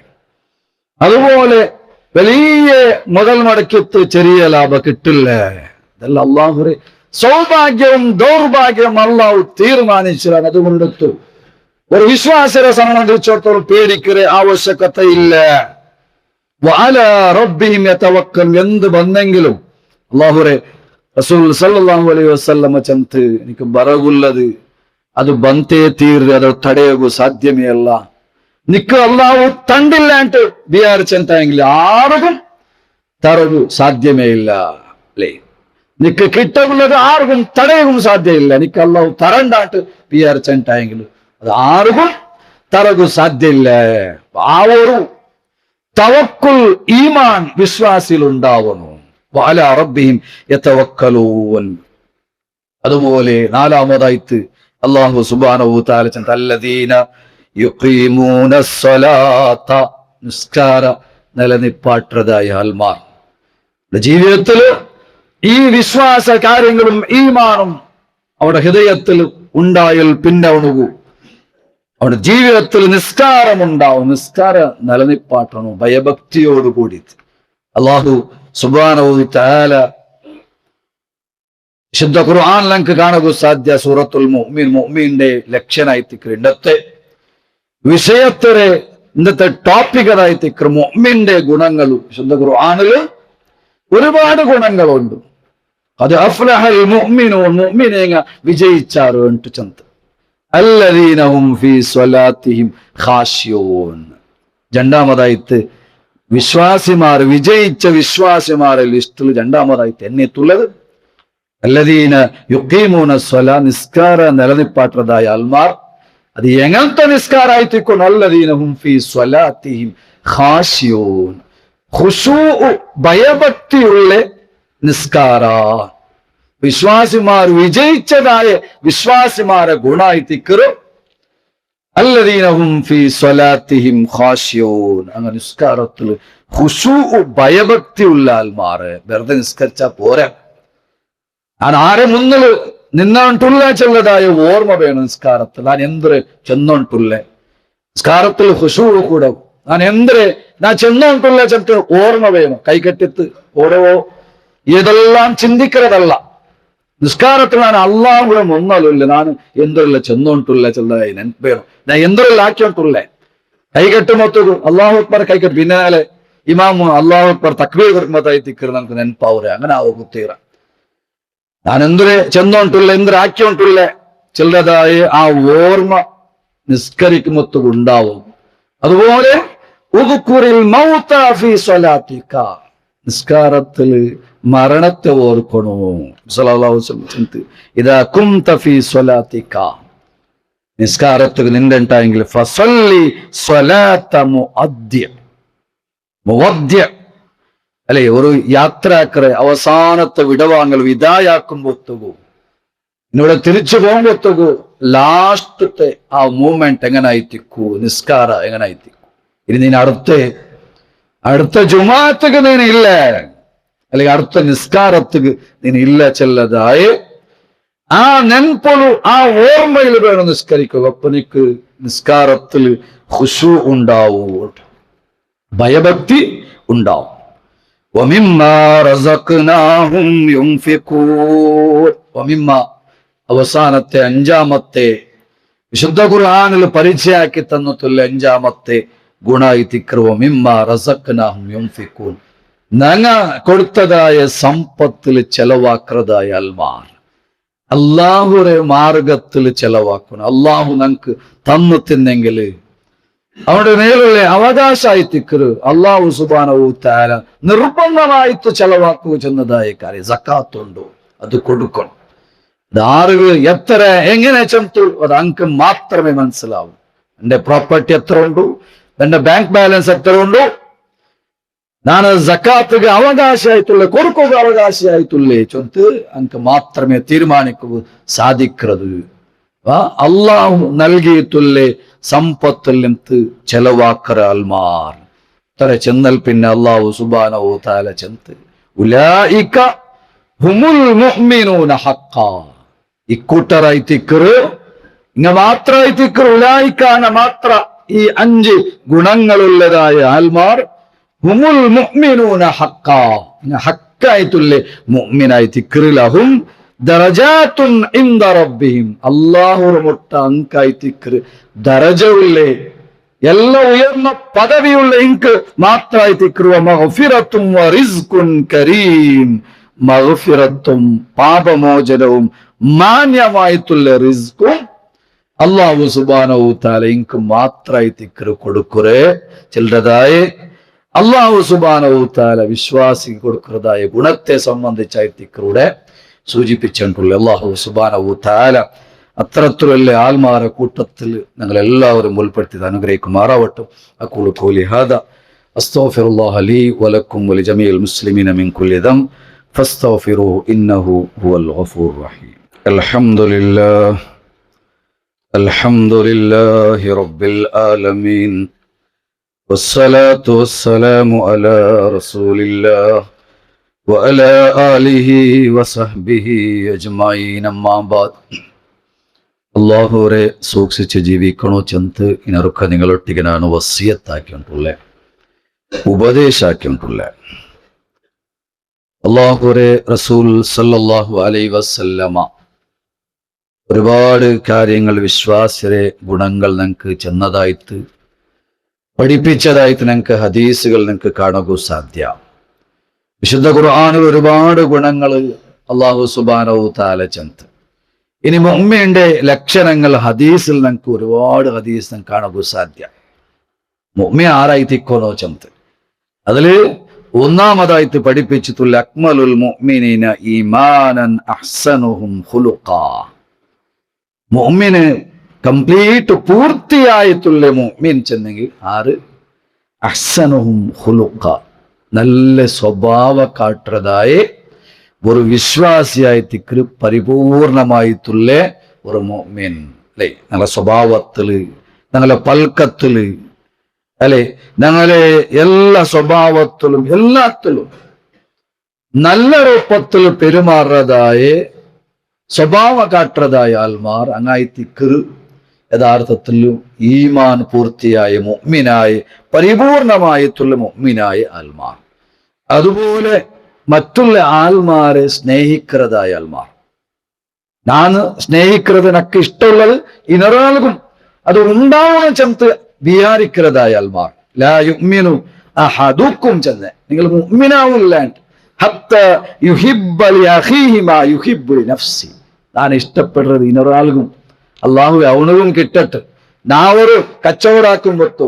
S1: അതുപോലെ വലിയ മുതൽ മുടക്കിട്ട് ചെറിയ ലാഭം കിട്ടില്ല. ഇതെല്ലാം അള്ളാഹു സൗഭാഗ്യവും ദൗർഭാഗ്യവും അള്ളാഹു തീരുമാനിച്ചതാണ്. അതുകൊണ്ടെത്തു ഒരു വിശ്വാസിയെ സംബന്ധിച്ചിടത്തോളം പേടിക്കുന്ന ആവശ്യകതയില്ല. വഅലാ റബ്ബിഹിം യതവക്കൽ എന്ത് വന്നെങ്കിലും അല്ലാഹുവേ റസൂൽ സല്ലല്ലാഹു അലൈഹി വസല്ലമ ചന്ത് എനിക്ക് ബറകുള്ളത് അത് ബന്തേ തീർ, അത് തടയുക സാധ്യമേ അല്ല. നിക്ക് അള്ളാഹു തണ്ടില്ല ಅಂತ വിചാരിച്ചെങ്കിൽ ആർക്കും തറകു സാധ്യമേ ഇല്ല അല്ലേ. നിക്ക് കിട്ടുള്ളത് ആർക്കും തടയും സാധ്യമില്ല. നിക്ക് അള്ളാഹു തരണ്ടാട്ട് വിചാരിച്ചെങ്കിൽ അത് ആർക്കും തറകു സാധ്യമില്ല. ആ ഒരു തവക്കുൽ ഈമാൻ വിശ്വാസിൽ ഉണ്ടാവുന്നു. വഅലാ റബ്ബിഹിം യതവക്കലൂൻ. അതുപോലെ 4-ാമതായിട്ട് അല്ലാഹു സുബ്ഹാനഹു വ തആല അല്ലദീന യുഖീമൂനസ് സ്വലാത്ത നിസ്കാര നിലനിപ്പാട്ടതായ ആൾമാർ ജീവിതത്തിൽ ഈ വിശ്വാസ കാര്യങ്ങളും ഈമാനും അവരുടെ ഹൃദയത്തിൽ ഉണ്ടായാൽ പിന്നെ അവരുടെ ജീവിതത്തിൽ നിസ്കാരം ഉണ്ടാവും. നിസ്കാര നിലനിപ്പാട്ടണം ഭയഭക്തിയോടുകൂടി. അല്ലാഹു സുബ്ഹാനഹു വ തആല ശുദ്ധ ഖുർആൻ നമുക്ക് കാണുക സാധ്യ സൂറത്തുൽ മുഅ്മിൻ മുഅ്മിന്റെ ലക്ഷണായി തിക്റ്. ഇന്നത്തെ വിഷയത്തിലെ ഇന്നത്തെ ടോപ്പിക് അതായി തിക്റ് മുഅ്മിന്റെ ഗുണങ്ങൾ. ശുദ്ധ ഖുർആനില് ഒരുപാട് ഗുണങ്ങളുണ്ട്. അത് അഫ്ലഹൽ മുഅ്മിനൂൻ മുഅ്മിനീങ്ങ വിജയിച്ചാറ് എന്നിട്ട് ചന്ത അല്ലദീന ഹും ഫീ സ്വലാത്തിഹിം ഖാശിയൂൻ. രണ്ടാമതായിട്ട് വിശ്വാസിമാർ വിജയിച്ച വിശ്വാസിമാരെ ലിസ്റ്റിൽ രണ്ടാമതായിട്ട് എന്നെത്തുള്ളത് അല്ലദീന യുഖീമൂന സ്വലാ നിസ്കാര നിലനിപ്പാട്ടതായ ആൾമാർ. അത് എങ്ങനത്തെ നിസ്കാരായിട്ടിരിക്കുന്നു? അല്ലദീന ഹും ഫീ സ്വലാത്തിഹിം ഖാശിയൂൻ. ഖുശൂ ഭയഭക്തിയുള്ള നിസ്കാര. വിശ്വാസിമാർ വിജയിച്ചതായ വിശ്വാസിമാരെ ഗുണായി തിക്കറ് അല്ലദീന ഹും ഫീ സ്വലാത്തിഹിം ഖാശിയൂൻ. അങ്ങനെ നിസ്കാരത്തിൽ ഖുശൂ ഭയഭക്തിയുള്ള ആൽമാറ് വെറുതെ നിസ്കരിച്ചാ പോരാ. ഞാൻ ആരെ മുന്നിൽ നിന്നോണ്ടുള്ള ചെല്ലതായ ഓർമ്മ വേണം നിസ്കാരത്തിൽ. ഞാൻ എന്തൊരു ചെന്നോണ്ടുള്ള നിസ്കാരത്തിൽ ഖുശൂ കൂടെ ഞാൻ എന്തൊരു ഞാൻ ചെന്നോണ്ടുള്ള ചെന്നിട്ട് ഓർമ്മ വേണം. കൈകെട്ടിത്ത് ഓരോ ഇതെല്ലാം ചിന്തിക്കുന്നതല്ല. നിസ്കാരത്തിൽ ഞാൻ അള്ളാഹു കൂടെ ഒന്നല്ല, ഞാൻ എന്തൊല്ല ചെന്നോണ്ടുള്ള ചെല്ലതായി നെനപ്പ് വേണം. ഞാൻ എന്തൊല്ല ആക്കിയോണ്ടുള്ള കൈകെട്ടുമൊത്തത് അള്ളാഹു അക്ബർ കൈകെട്ട് പിന്നാലെ ഇമാമു അള്ളാഹു അക്ബർ തക്ബീർ കൊടുക്കുമ്പോഴായി തിക്കറ് നമുക്ക് നെനപ്പാവൂരെ. അങ്ങനെ ആവും കുത്തീറ. ഞാൻ എന്തൊരു ചെന്നോണ്ടുള്ള എന്തൊരു ആക്കിയോണ്ടുള്ള ചിലതായ ആ ഓർമ്മ നിസ്കരിക്കുമൊത്തു ഉണ്ടാവും. അതുപോലെ നിസ്കാരത്തിൽ മരണത്തെ ഓർക്കണോ. ഇതാ കുംത ഫീ സ്വലാത്തിക നിസ്കാരത്തിൽ നിന്നുണ്ടായെങ്കിൽ ഫസല്ലി സ്വലാത്ത മുവദ്യ അല്ലെ, ഒരു യാത്രാക്കറെ അവസാനത്തെ വിടവാങ്ങൽ വിദായാക്കുമ്പോത്തുകൂ ഇവിടെ തിരിച്ചു പോകുമ്പോത്തുകൂ ലാസ്റ്റത്തെ ആ മൂവ്മെന്റ് എങ്ങനായിത്തിക്കൂ, നിസ്കാര എങ്ങനായിത്തിക്കൂ. ഇനി നീ അടുത്ത ജുമാഅത്തുക്ക് നീന് ഇല്ല, അല്ലെങ്കിൽ അടുത്ത നിസ്കാരത്തുക്ക് നീന് ഇല്ല ചെല്ലതായി ആ നെൻപൊളു ആ ഓർമ്മയിൽ വേണം നിസ്കരിക്കുക. അപ്പൊ നിനക്ക് നിസ്കാരത്തിൽ ഖുശൂ ഉണ്ടാവൂ, ഭയഭക്തി ഉണ്ടാവും. അവസാനത്തെ അഞ്ചാമത്തെ വിശുദ്ധ ഖുർആനിൽ പരിചയാക്കി തന്നിട്ടുള്ള അഞ്ചാമത്തെ ഗുണായി തിക്ർ വമിമ്മ റസഖ്നാഹും യുൻഫിഖൂൻ. ഞങ്ങ കൊടുത്തതായ സമ്പത്തിൽ ചെലവാക്കുന്നതായ അൽമാർ അള്ളാഹുരെ മാർഗത്തിൽ ചെലവാക്കണം. അള്ളാഹു ഞങ്ങൾക്ക് തന്നു തിന്നെങ്കിൽ അവരുടെ മേലുള്ള അവകാശമായി തിക്കറ് അള്ളാഹു സുബ്ഹാനഹു തആല നിർബന്ധമായിട്ട് ചെലവാക്കുക ചെന്നതായ കാര്യം സക്കാത്തുണ്ടോ അത് കൊടുക്കണം. ആറുകൾ എത്ര എങ്ങനെ ചെന്നു അത് അങ്ക് മാത്രമേ മനസ്സിലാവൂ. എന്റെ പ്രോപ്പർട്ടി എത്ര ഉണ്ടു, എന്റെ ബാങ്ക് ബാലൻസ് എത്ര ഉണ്ടു, ನಾನು ಜಕಾತ್ಗೆ ಅವಕಾಶಾಯ್ತುಳ್ಳೆ ಕೊಡುಕೋಗ ಅವಕಾಶಾಯ್ತುಳ್ಳೆ ಚೊಂತು ಅಂಕ ಮಾತ್ರಮೇ ತೀರ್ಮಾನಿಕ್ಕೂ ಸಾಧಿಕ್ರದು. അള്ളാഹു നൽകിയിട്ടുള്ള സമ്പത്തിലെന്ത് ചെലവാക്കറ അൽമാർ തര ചെന്നൽ പിന്നെ അള്ളാഹു സുബ്ഹാനഹു തആല ചെന്ത് ഉലൈക ഹുമുൽ മുഅ്മിനൂന ഹഖ്ഖാ. ഇക്കൂട്ടറായി തിക്കറ് ഇങ്ങ മാത്രമായി തിക്കറ് ഉലൈകാന മാത്ര ഈ 5 ഗുണങ്ങളുള്ളതായ ആൽമാർ ഹുമുൽ മുഅ്മിനൂന ഹഖ്ഖാ ഹഖ്ഖായിട്ടുള്ള മുഅ്മിനായി തിക്കറ് ലഹും ദറജാത്തുൻ ഇൻദ റബ്ബിഹിം അല്ലാഹുവിന്റെ മുട്ട അങ്കായി തിക്കറ് ദറജഉള്ളേ എല്ലാ ഉയർന്ന പദവിയുള്ള ഇൻക്ക് മാത്രമായി തിക്കറ് മഗ്ഫിറത്തും വറിസ്ഖുൻ കരീം മഗ്ഫിറത്തും പാപമോചനവും മാന്യമായിട്ടുള്ള റിസ്ഖും അല്ലാഹു സുബ്ഹാനഹു തആല ഇൻക്ക് മാത്രമായി തിക്കറ് കൊടുക്കുറേ ചിലതായ അല്ലാഹു സുബ്ഹാനഹു തആല വിശ്വാസിക്ക് കൊടുക്കുന്നതായ ഗുണത്തെ സംബന്ധിച്ചായി തിക്കറുടെ സൂചിപ്പിച്ചിട്ടുള്ള അല്ലാഹു സുബ്ഹാനഹു തആല അത്തരത്തിലുള്ള ആൽമാരെ കൂട്ടത്തിൽ ഞങ്ങൾ എല്ലാവരും ഉൾപ്പെടുത്തി അനുഗ്രഹിക്കുമാറാവട്ടെ. അഖൂലു ഖൗലി ഹാദാ അസ്തഗ്ഫിറുല്ലാഹ ലീ വലക്കും വലിജമീഇൽ മുസ്ലിമീന മിൻ കുല്ലി ദംബ് ഫസ്തഗ്ഫിറൂഹു ഇന്നഹു ഹുവൽ ഗഫൂറുർ റഹീം. അൽഹംദുലില്ലാഹി റബ്ബിൽ ആലമീൻ വസ്സലാത്തു വസ്സലാമു അലാ റസൂലില്ലാഹ് വഅലാ ആലിഹി വസഹ്ബിഹി അജ്മഈൻ. അമ്മാ ബഅദ്. അല്ലാഹുവരെ സൂക്ഷിച്ച് ജീവിക്കണോ ചെന്ത് ഇനറുക്ക നിങ്ങളൊട്ടിಗೆ ನಾನು വസിയത്താക്കിയിട്ടുള്ളേ ഉപദേശാക്കിയിട്ടുള്ളേ. അല്ലാഹുവരെ റസൂൽ സല്ലല്ലാഹു അലൈഹി വസല്ലമ ഒരുപാട് കാര്യങ്ങൾ വിശ്വാസ്യരെ ഗുണങ്ങൾ നിങ്ങൾക്ക് ചെന്നതായിട്ട് പഠിപ്പിച്ചതായിട്ട് നിങ്ങൾക്ക് ഹദീസുകൾ നിങ്ങൾക്ക് കാണുക സാധ്യ. വിശുദ്ധ ഖുർആനിൽ ഒരുപാട് ഗുണങ്ങൾ അല്ലാഹു സുബ്ഹാനഹു തആല ചെന്ത്. ഇനി മുഅ്മിന്റെ ലക്ഷണങ്ങൾ ഹദീസിൽ നിങ്ങൾക്ക് ഒരുപാട് ഹദീസ് കാണുക സാധ്യ. മുഅ്മിൻ ആരായി തിക്കോനോ ചെന്ത് അതില് ഒന്നാമതായിട്ട് പഠിപ്പിച്ചിട്ടുള്ള അക്മലുൽ മുഅ്മിനീന ഈമാനൻ അഹ്സനുഹും ഖുലുഖാ. മുഅ്മിന് കംപ്ലീറ്റ് പൂർത്തിയായിട്ടുള്ള മുഅ്മിൻ ചെന്നെങ്കിൽ ആറ് അഹ്സനുഹും ഖുലുഖാ നല്ല സ്വഭാവ കാട്ടുന്നതായ ഒരു വിശ്വാസിയായി തിക്കറ് പരിപൂർണമായിട്ടുള്ള ഒരു മുഅ്മിൻ അല്ലേ. ഞങ്ങളുടെ സ്വഭാവത്തില് ഞങ്ങളുടെ പൽക്കത്തില് അല്ലെ, ഞങ്ങളെ എല്ലാ സ്വഭാവത്തിലും എല്ലാത്തിലും നല്ല രൂപത്തിൽ പെരുമാറുന്നതായ സ്വഭാവം കാട്ടുന്നതായ ആൾമാർ അങ്ങായി തിക്കറ് യഥാർത്ഥത്തിലും ഈമാൻ പൂർത്തിയായ മുഅ്മിനായ പരിപൂർണമായിട്ടുള്ള മുഅ്മിനായ ആൾമാർ. അതുപോലെ മറ്റുള്ള ആൾമാരെ സ്നേഹിക്കുന്നതായ ആൾമാർ. ഞാൻ സ്നേഹിക്കുന്നത് എനിക്ക് ഇഷ്ടമുള്ളത് ഇന്നൊരാൾക്കും അത് ഉണ്ടാവണം ചെന്ന് വിചാരിക്കുന്നതായ ആൾമാർ. ലാ യുഅ്മിനു അഹദുക്കും ചെന്ന് നിങ്ങൾ മുഅ്മിനാവില്ലാണ്ട് ഹത്ത യുഹിബ്ബ ലി അഖീഹി മാ യുഹിബ്ബു ലി നഫ്സി. ഞാൻ ഇഷ്ടപ്പെടുന്നത് ഇന്നൊരാൾക്കും അള്ളാഹു അവനകും കിട്ടട്ടെ. നാ ഒരു കച്ചവടാക്കുമ്പോ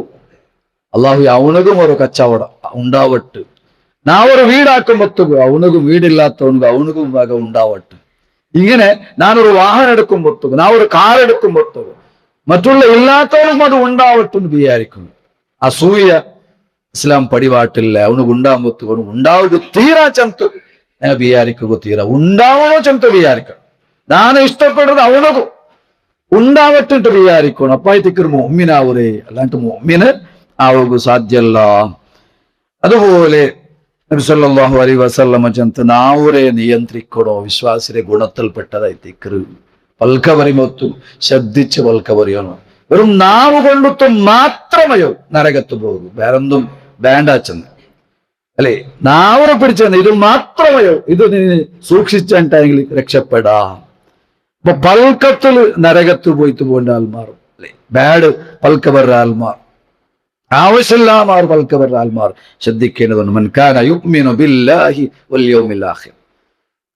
S1: അള്ളാഹു അവനകും ഒരു കച്ചവടം ഉണ്ടാവട്ടെ. നാ ഒരു വീടാക്കുമ്പോ അവനകും വീടില്ലാത്തവനക്കും അവനകും വക ഉണ്ടാവട്ടെ. ഇങ്ങനെ ഞാനൊരു വാഹനം എടുക്കുമ്പോ നാ ഒരു കാർ എടുക്കുമ്പോ മറ്റുള്ള ഇല്ലാത്തവനും അത് ഉണ്ടാവട്ടെ എന്ന് വിചാരിക്കുന്നു. അസൂയ ഇസ്ലാം പടിപാട്ടില്ല. അവനക്ക് ഉണ്ടാകുമ്പോ ഉണ്ടാവുക തീരാ ചെന്ത് വിചാരിക്കുക തീരാ ഉണ്ടാവണോ ചെന്ത് വിചാരിക്കണം. ഞാൻ ഇഷ്ടപ്പെടുന്നത് അവനക്കും ഉണ്ടാവട്ടിട്ട് വിചാരിക്കണം. അപ്പായത്തേക്കൊരു മുഅ്മിനാവൂരേ, അല്ലാണ്ട് മുഅ്മിന് ആവുക സാധ്യല്ല. അതുപോലെ നബി സല്ലല്ലാഹു അലൈഹി വസല്ലമ ചെന്ത് നാവുരെ നിയന്ത്രിക്കണോ വിശ്വാസിയുടെ ഗുണത്തിൽപ്പെട്ടതായി തിക്കറ്. പൽക്ക പറയുമ്പോ ശ്രദ്ധിച്ച് പൽക്ക പറയണോ. വെറും നാവ് കൊണ്ടുത്തും മാത്രമയോ നരകത്ത് പോകും, വേറൊന്നും വേണ്ട ചെന്ന് അല്ലെ. നാവറെ പിടിച്ചെന്ന് ഇത് മാത്രമയോ ഇത് നീ സൂക്ഷിച്ചിട്ടെങ്കിൽ രക്ഷപ്പെടാം. അപ്പൊ പൽക്കത്തിൽ നരകത്ത് പോയിട്ട് പോകേണ്ട ആൾമാർ അല്ലെ, ബാഡ് പൽക്ക വരുന്ന ആൾമാർ, ആവശ്യമില്ലാമാർ പൽക്ക വരുന്ന ആൾമാർ ശ്രദ്ധിക്കേണ്ടതുണ്ട്. മൻ കാന യുഅ്മിനു ബില്ലാഹി വൽ യൗമിൽ ആഖിർ.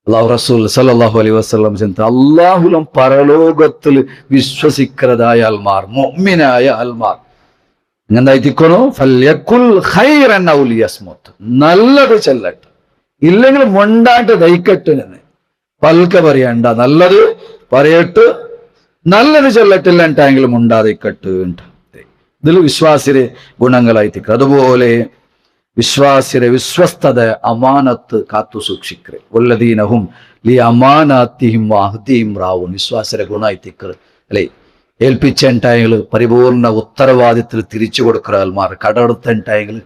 S1: അല്ലാഹു റസൂൽ സല്ലല്ലാഹു അലൈഹി വസല്ലം ചെന്ന് അല്ലാഹുലും പരലോകത്തിൽ വിശ്വസിക്കുന്നതായ ആൾമാർ, മുഅ്മിനായ ആൾമാർ എന്തായിത്തിക്കണോ ഫല്യഖുൽ ഖൈറൻ ഔ ലിയസ്മുത്. നല്ലത് ചെല്ലട്ടെ, ഇല്ലെങ്കിൽ മൊണ്ടാട്ട് ദയിക്കട്ടെ എന്ന് പൽക്ക പറയണ്ട. നല്ലത് പറയട്ട്, നല്ലത് ചെല്ലട്ടില്ലെങ്കിലും ഉണ്ടാതിക്കട്ട്. ഇതിൽ വിശ്വാസിരെ ഗുണങ്ങളായിത്തിക്ക. അതുപോലെ വിശ്വാസിരെ വിശ്വസ്തത അമാനത്ത് കാത്തു സൂക്ഷിക്കേ. വല്ലദീനഹും ലി അമാനാത്തിഹിം വഅഹ്ദിഹിം റാഊൻ. വിശ്വാസിരെ ഗുണായിത്തിക്കർ അല്ലെ, ഏൽപ്പിച്ചെങ്കിൽ പരിപൂർണ ഉത്തരവാദിത്തത്തിൽ തിരിച്ചു കൊടുക്കുന്ന ആൾമാർ, കടമെടുത്തെങ്കിൽ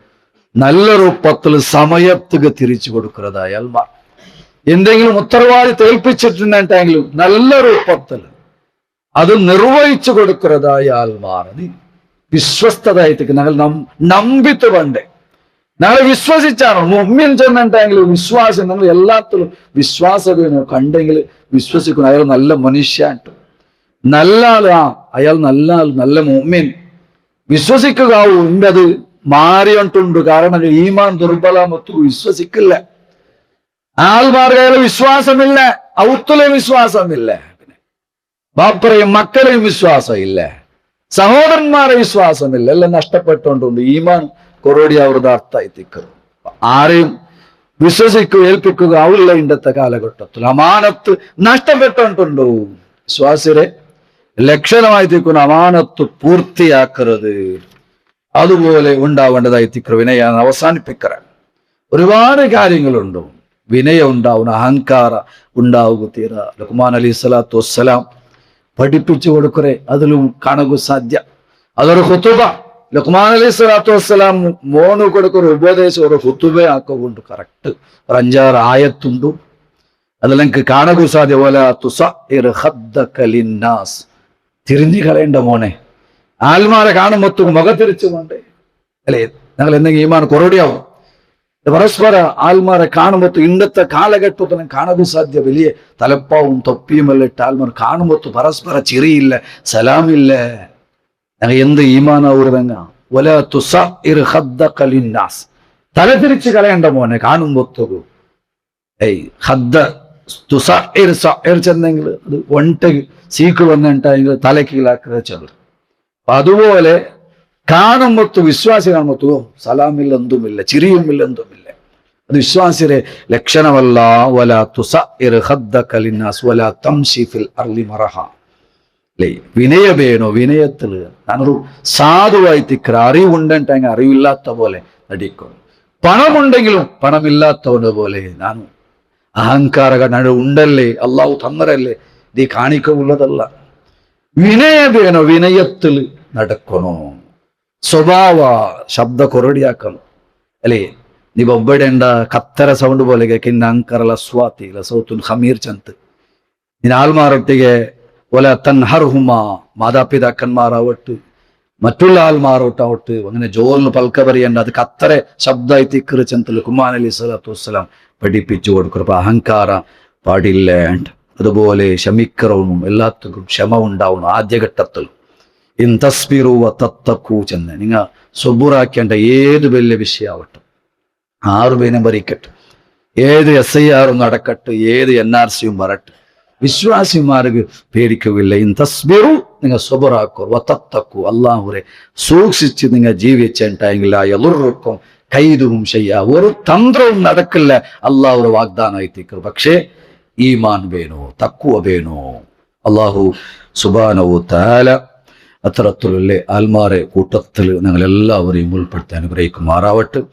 S1: നല്ല രൂപത്തിൽ സമയത്തുക തിരിച്ചു കൊടുക്കുന്നതായ ആൾമാർ, എന്തെങ്കിലും ഉത്തരവാദിത്തം ഏൽപ്പിച്ചിട്ടുണ്ടെങ്കിലും നല്ല രൂപത്തിൽ അത് നിർവഹിച്ചു കൊടുക്കുന്നതായ ആൾമാർ. അത് വിശ്വസ്തതായിട്ട് ഞങ്ങൾ നമ്പിത്ത് പണ്ടേ ഞങ്ങൾ വിശ്വസിച്ചാണ് മുഅ്മിൻ ചെന്നിട്ടെങ്കിൽ വിശ്വാസം നിങ്ങൾ എല്ലാത്തിലും വിശ്വാസം കണ്ടെങ്കിൽ വിശ്വസിക്കണം. അയാൾ നല്ല മനുഷ്യായിട്ട് നല്ല ആളാ, അയാൾ നല്ല ആൾ, നല്ല മുഅ്മിൻ വിശ്വസിക്കുകയാവൂ. അത് മാറിയിട്ടുണ്ട്. കാരണം ഈമാൻ ദുർബലമൊത്തു വിശ്വസിക്കില്ല. ആൾമാർക്ക് അയാൾ വിശ്വാസമില്ല, ഔത്തുലെ വിശ്വാസമില്ല, ബാപ്പറയും മക്കളെയും വിശ്വാസമില്ല, സഹോദരന്മാരെ വിശ്വാസമില്ല, എല്ലാം നഷ്ടപ്പെട്ടുകൊണ്ട് ഈമാൻ കൊറോടി അവരുടെ അർത്ഥായിത്തിക്കും. ആരെയും വിശ്വസിക്കുക ഏൽപ്പിക്കുക ആവില്ല ഇന്നത്തെ കാലഘട്ടത്തിൽ. അമാനത്ത് നഷ്ടപ്പെട്ടുണ്ടോ വിശ്വാസിരെ ലക്ഷണമായി തീക്കുന്ന അമാനത്ത് പൂർത്തിയാക്കരുത്. അതുപോലെ ഉണ്ടാവേണ്ടതായി തിക്കർ വിനയാണ് അവസാനിപ്പിക്കറ. ഒരുപാട് കാര്യങ്ങളുണ്ട്. വിനയം ഉണ്ടാവുന്ന അഹങ്കാര ഉണ്ടാവുക തീര. ലുഖ്മാൻ അലൈഹി സ്വലാത്തു വസ്സലാം പഠിപ്പിച്ചു കൊടുക്കറേ, അതിലും കാണുക സാധ്യ. അതൊരു ഖുതുബ. ലുഖ്മാൻ അലൈഹി സ്വലാത്തു വസ്സലാം മോന് കൊടുക്കൊരു ഉപദേശം ഒരു ഖുതുബ ആക്കുകൊണ്ട് കറക്റ്റ് ഒരു 5-6 ആയത്തുണ്ടു. അതിലെനിക്ക് കാണുക സാധ്യ. വലാ തുസഇർ ഖദ്ദക ലിന്നാസ്. തിരിഞ്ഞു കളയേണ്ട മോനെ, ആൽമാരെ കാണുമ്പോ മുഖ തിരിച്ചു കൊണ്ടേ അല്ലെ. ഞങ്ങൾ എന്തെങ്കിലും ഈമാൻ കൊറോടിയാവും. പരസ്പര ആൽമാരെ കാണുമ്പോ ഇന്നത്തെ കാലഘട്ടത്തിനും കാണുക സാധ്യ. വലിയ തലപ്പാവും തൊപ്പിയുമെല്ലാം ഇട്ട് ആൽമാർ കാണുമ്പോ പരസ്പര ചിരിയില്ല, സലാമില്ല. ഞങ്ങൾ എന്ത് ഈമാനാവുറതങ്ങ. വലാ തുസഇർ ഖദ്ദക ലിന്നാസ്. തല തിരിച്ചു കളയേണ്ട മോനെ കാണുമ്പോ. ഹദ്ദ തുസഇർ സഇർ ചെന്നെങ്കിൽ അത് ഒൻട്ട് സീക്ക് വന്നിട്ടെങ്കിൽ തലക്കീഴാക്കുക ചെറു. അപ്പൊ അതുപോലെ കാണുമ്പോ വിശ്വാസി കാണുമ്പോ സലാമില്ല, എന്തുമില്ല, ചിരിയുമില്ല, എന്തുമില്ല. അത് വിശ്വാസിയുടെ ലക്ഷണമല്ല. വലാ തുസഇർ ഖദ്ദക ലിന്നാസ് വലാ തംശി ഫിൽ അർളി മറഹ. അല്ലേ, വിനയമേനോ വിനയത്തിൽ ഞാനൊരു സാധുവായി തിക്കറ. അറിവുണ്ടെങ്കിൽ അറിവില്ലാത്ത പോലെ നടിക്കും. പണമുണ്ടെങ്കിലും പണമില്ലാത്തവനെ പോലെ ഞാൻ അഹങ്കാരക ഉണ്ടല്ലേ, അള്ളാഹു തന്നരല്ലേ, ഇത് കാണിക്കുള്ളതല്ല. വിനയമേനോ വിനയത്തിൽ നടക്കണോ. സ്വഭാവ ശബ്ദ കൊറടിയാക്കണം അല്ലേ? നീ ಒಬ್ಬಡೆಂಡ ಕತ್ತರ ಸೌಂಡ್ പോലെ കേൾക്കുന്ന ಅಂಕರಲ ಸ್ವಾತಿ ಲಸೌತುಲ್ ಖಮೀರ್ ಚಂತ್ ನಿನ್ನ ആൾമാരൊട്ടിಗೆ ഒല തൻഹർഹുമ മാതാപിതാക്കന്മാരാവട്ട് മറ്റുള്ള ആൾമാരോട്ടാവട്ട് അങ്ങനെ ജോറിന് പൽക്ക പറയണ്ട അത് കത്തറെ ശബ്ദമായി തിക്കറ് ചെന്തല് കുമാൻ അലി സ്വലാത്തു വസ്സലാം പഠിപ്പിച്ചു കൊടുക്കും. അപ്പൊ അഹങ്കാര പാടില്ല. അതുപോലെ ക്ഷമിക്കറവും എല്ലാത്തിനും ക്ഷമ ഉണ്ടാവണം ആദ്യഘട്ടത്തിൽ. ഇന്തസ്പിറുവ തത്തക്കൂ ചെന്ന് നിങ്ങ സ്വബുറാക്കേണ്ട ഏത് വലിയ വിഷയമാവട്ടെ, 6 പേരും ഭരിക്കട്ടെ, ഏത് SIR നടക്കട്ടെ, ഏത് NRCയും വരട്ടെ, വിശ്വാസിമാർക്ക് പേടിക്കുകയില്ല. തസ്ബിറു നിങ്ങൾ സ്വബറാക്കോ വത്തക്കൂ അള്ളാഹുരെ സൂക്ഷിച്ച് നിങ്ങൾ ജീവിച്ചിട്ടുണ്ടെങ്കിൽ എളുപ്പം കൈതും ചെയ്യാ ഒരു തന്ത്രവും നടക്കില്ല. അള്ളാഹുരെ വാഗ്ദാനമായി തീർക്കും. പക്ഷേ ഈമാൻ വേണോ, തക്കുവ വേണോ. അള്ളാഹു സുബ്ഹാനഹു തആല അത്തരത്തിലുള്ള ആൽമാരെ കൂട്ടത്തിൽ ഞങ്ങൾ എല്ലാവരെയും ഉൾപ്പെടുത്തി അനുഗ്രഹിക്കുമാറാവട്ടെ.